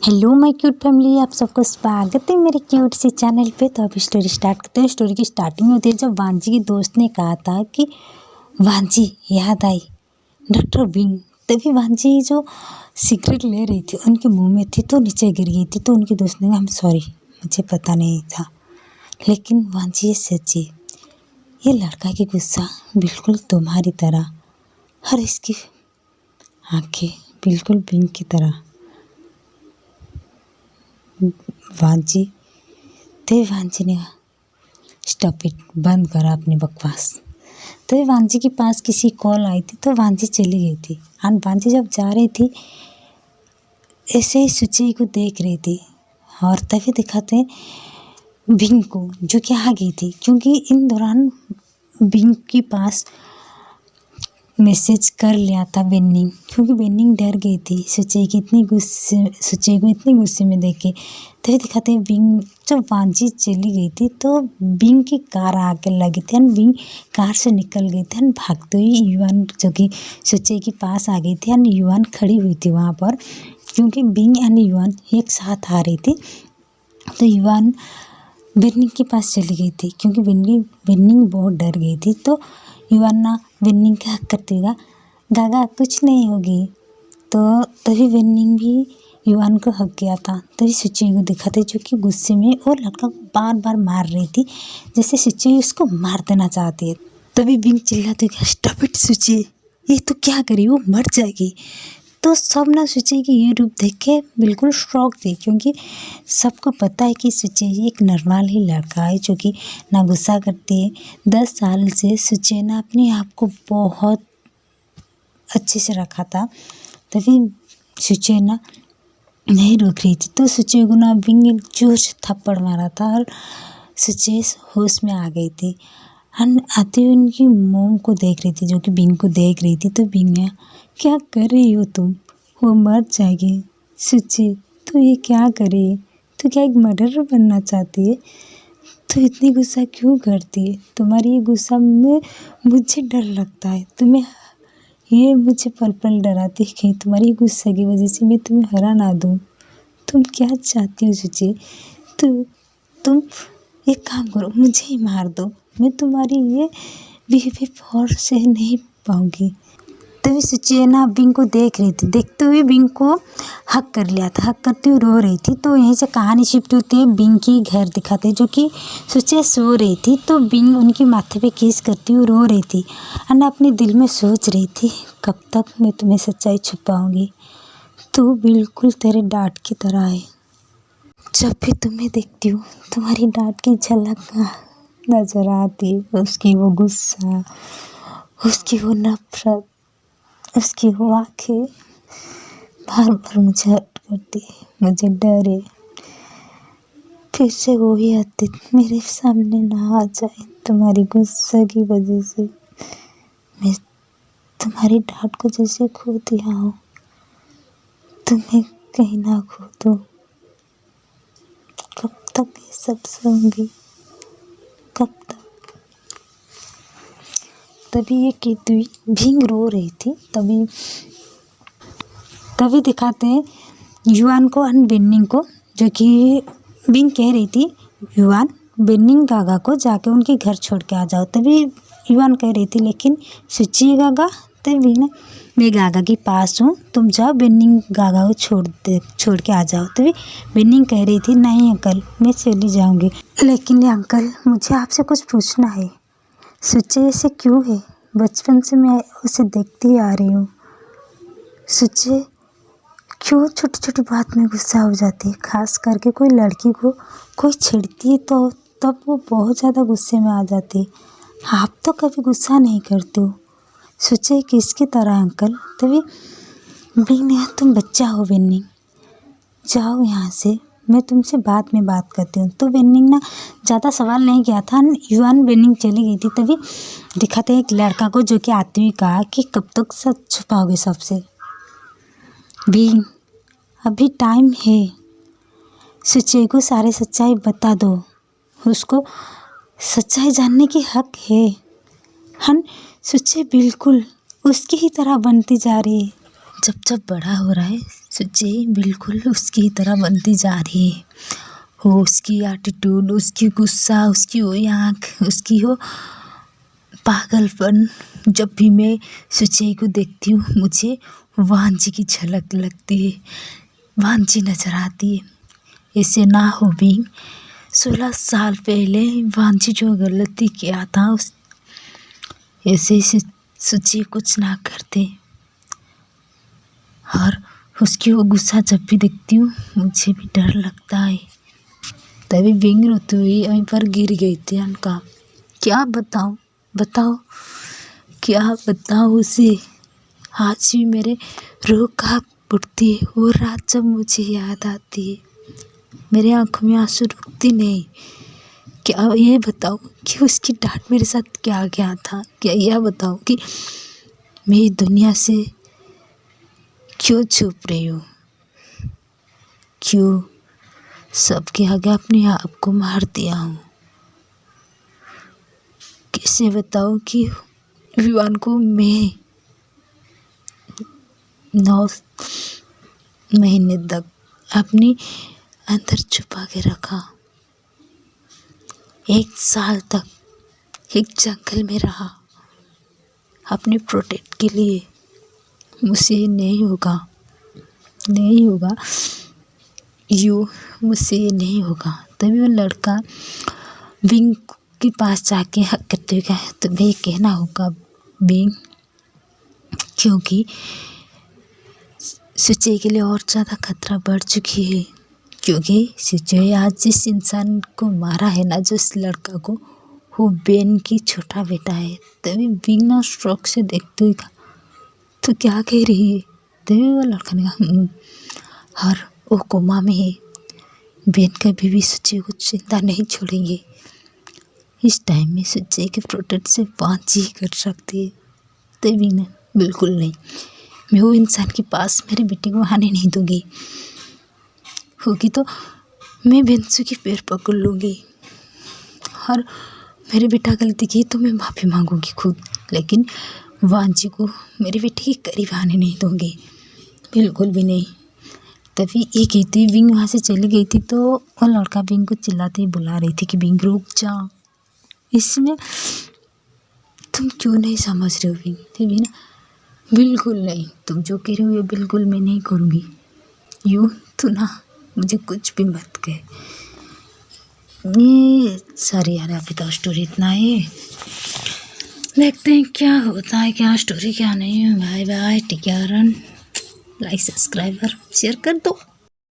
Hello my cute family, आप सबको स्वागत है मेरे क्यूट सी चैनल पे। तो अब स्टोरी स्टार्ट करते हैं। स्टोरी की स्टार्टिंग में होती है जब वांजी की दोस्त ने कहा था कि वांजी याद आई डॉक्टर विंग। तभी वांजी जो सिगरेट ले रही थी उनके मुंह में थी तो नीचे गिर गई थी। तो उनकी दोस्त ने कहा, आई एम सॉरी, मुझे पता नहीं था। लेकिन वांजी ये सच है, ये लड़का की गुस्सा बिल्कुल तुम्हारी तरह, और इसकी आंखें बिल्कुल विंग की तरह। वांजी वांजी ने कहा, स्टॉप इट, बंद करा अपनी बकवास। तो वांजी के पास किसी कॉल आई थी तो वांजी चली गई थी। और वांजी जब जा रही थी ऐसे ही सुची को देख रही थी, और तभी दिखाते बिंग को जो कि आ गई थी, क्योंकि इन दौरान बिंग के पास मैसेज कर लिया था बेनिंग, क्योंकि बेनिंग डर गई थी सुची को इतनी गुस्से में देख के। तभी दिखाते हैं बिंग जब वांजी चली गई थी तो बिंग की कार आके लगी थी, और बिंग कार से निकल गई थी, और भागते हुए युवान जो कि सुची के पास आ गई थी, और युवान खड़ी हुई थी वहाँ पर, क्योंकि बिंग एंड युवान एक साथ आ रही थी। तो युवान बेनिंग के पास चली गई थी, क्योंकि बेनिंग बहुत डर गई थी। तो युवाना बेनिंग का हक करते हुए गागा कुछ नहीं होगी। तो तभी बेनिंग भी युवान को हक किया था। तभी सुची को दिखाते जो कि गुस्से में और लड़का को बार बार मार रही थी, जैसे सुची उसको मार देना चाहती है। तभी बिंग चिल्लाते हुए, स्टॉप इट सुची, ये तो क्या करी, वो मर जाएगी। तो सब ना सुची की ये रूप देख के बिल्कुल शॉक थे, क्योंकि सबको पता है कि सुची एक नॉर्मल ही लड़का है जो कि ना गुस्सा करती है। 10 साल से सुची ने अपने आप को बहुत अच्छे से रखा था। तभी सुची ना नहीं रोक रही थी, तो सुची को ना बिंग एक जोर से थप्पड़ मारा था, और सुची होश में आ गई थी। आते हुए उनकी मोम को देख रही थी, जो कि बिंग को देख रही थी। तो बिंग ने, क्या कर रही हो तुम, वो मर जाएगी। सुची, तू ये क्या कर रही है, तू क्या एक मर्डरर बनना चाहती है, तू इतनी गुस्सा क्यों करती है, तुम्हारी ये गुस्सा में मुझे डर लगता है, तुम्हें ये मुझे पल पल डराती है कहीं तुम्हारी गुस्से की वजह से मैं तुम्हें हरा ना दूँ। तुम क्या चाहती हो सुची, तुम एक काम करो, मुझे ही मार दो, मैं तुम्हारी ये बिहेवियर और सह नहीं पाऊंगी। तभी सुची ना बिंग को देख रही थी, देखते हुए बिंग को हक कर लिया था, हक करते हुए रो रही थी। तो यहीं से कहानी शिफ्ट होती है, बिंग की घर दिखाते जो कि सुची सो रही थी, तो बिंग उनके माथे पे किस करती हुई रो रही थी, और अपने दिल में सोच रही थी, कब तक मैं तुम्हें सच्चाई छुपाऊंगी, तू बिल्कुल तेरे डांट की तरह है। जब भी तुम्हें देखती हूँ तुम्हारी डांट की झलक नजर आती है, उसकी वो गुस्सा, उसकी वो नफरत, उसकी वो आँखें बार बार मुझे हर्ट करती है, मुझे डर है फिर से वही अतीत मेरे सामने ना आ जाए। तुम्हारी गुस्से की वजह से मैं तुम्हारी डांट को जैसे खो दिया हूँ, तुम्हें कहीं ना खो दूँ। कब तक ये सब सहूंगी, कब तक। तभी ये कहती हुई भींग रो रही थी। तभी दिखाते हैं युवान को और बेनिंग को, जो कि बिंग कह रही थी, युवान बेनिंग गागा को जाके उनके घर छोड़ के आ जाओ। तभी युवान कह रही थी, लेकिन सुची गागा। तभी बिंग ने, मैं गागा के पास हूँ, तुम जाओ बेनिंग गागा को छोड़ के आ जाओ। तभी बेनिंग कह रही थी, नहीं अंकल, मैं चली जाऊँगी, लेकिन अंकल मुझे आपसे कुछ पूछना है। सुची ऐसे क्यों है, बचपन से मैं उसे देखती आ रही हूँ। सुची क्यों छोटी छोटी बात में गुस्सा हो जाती है, खास करके कोई लड़की को कोई छेड़ती है तो तब वो बहुत ज़्यादा गुस्से में आ जाती है। आप तो कभी गुस्सा नहीं करते हो। सोचे किसकी तरह अंकल। तभी बिन्नी, तुम बच्चा हो बिन्नी, जाओ यहाँ से, मैं तुमसे बाद में बात करती हूँ। तो बेनिंग ना ज़्यादा सवाल नहीं किया था, युवान बेनिंग चली गई थी। तभी दिखाते एक लड़का को, जो कि आते हुए कहा कि कब तक सच छुपाओगे सबसे। भी अभी टाइम है, सुची को सारी सच्चाई बता दो, उसको सच्चाई जानने की हक है। सुची बिल्कुल उसकी ही तरह बनती जा रही है, जब जब बड़ा हो रहा है सुचे बिल्कुल उसकी तरह बनती जा रही है। हो उसकी एटीट्यूड, उसकी गुस्सा, उसकी वो आँख, उसकी वो पागलपन। जब भी मैं सुचे को देखती हूँ मुझे वांजी की झलक लगती है, वांजी नजर आती है। ऐसे ना हो भी 16 साल पहले वांजी जो गलती किया था उस ऐसे सुची कुछ ना करते। और उसकी वो गुस्सा जब भी देखती हूँ मुझे भी डर लगता है। तभी बिंग रोती हुई वहीं पर गिर गई थी। उनका क्या बताऊँ, बताओ क्या बताऊँ उसे। आज भी मेरे रूह कांप उठती है वो रात जब मुझे याद आती है। मेरे आँखों में आंसू रुकती नहीं। क्या ये बताओ कि उसकी डांट मेरे साथ क्या गया था। क्या यह बताओ कि मैं दुनिया से क्यों छुप रही हूँ, क्यों सबके आगे अपने आप को मार दिया हूँ। कैसे बताऊँ कि विवान को मैं 9 महीने तक अपने अंदर छुपा के रखा। 1 साल तक एक जंगल में रहा अपने प्रोटेक्ट के लिए। मुझसे नहीं होगा, नहीं होगा, यूँ मुझसे ये नहीं होगा। तभी वो लड़का बिंग के पास जाके हक करते हुए कहा तुम्हें ये कहना होगा बिंग, क्योंकि सुचे के लिए और ज़्यादा खतरा बढ़ चुकी है। क्योंकि सुचे आज जिस इंसान को मारा है ना, जिस लड़का को, वो बेन की छोटा बेटा है। तभी बिंग ना शौक से देखते हुए कहा तो क्या कह रही है। तभी वो लड़का ने कहा और वो कोमा में है। बेन कभी भी सुचे को चिंता नहीं छोड़ेंगे। इस टाइम में सुचे के प्रोटेक्ट से वांजी कर सकती है। तभी ना बिल्कुल नहीं, मैं वो इंसान के पास मेरे बेटे को आने नहीं दूंगी। होगी तो मैं बेंसू के पैर पकड़ लूँगी और मेरे बेटा गलती की तो मैं माफ़ी मांगूंगी खुद, लेकिन वांजी को मेरे बेटे के करीब आने नहीं दूंगी, बिल्कुल भी नहीं। तभी ये कहती बिंग वहाँ से चली गई थी तो वो लड़का बिंग को चिल्लाते ही बुला रही थी कि बिंग रुक जा, इसमें तुम क्यों नहीं समझ रहे हो बिंग। तभी ना बिल्कुल नहीं, तुम जो कह रहे हो ये बिल्कुल मैं नहीं करूँगी। यूँ तो ना मुझे कुछ भी मत कहे। ये सारी यार अभी तो स्टोरी इतना है, देखते हैं क्या होता है, क्या स्टोरी क्या नहीं है। Bye bye, take care, like subscribe share कर दो।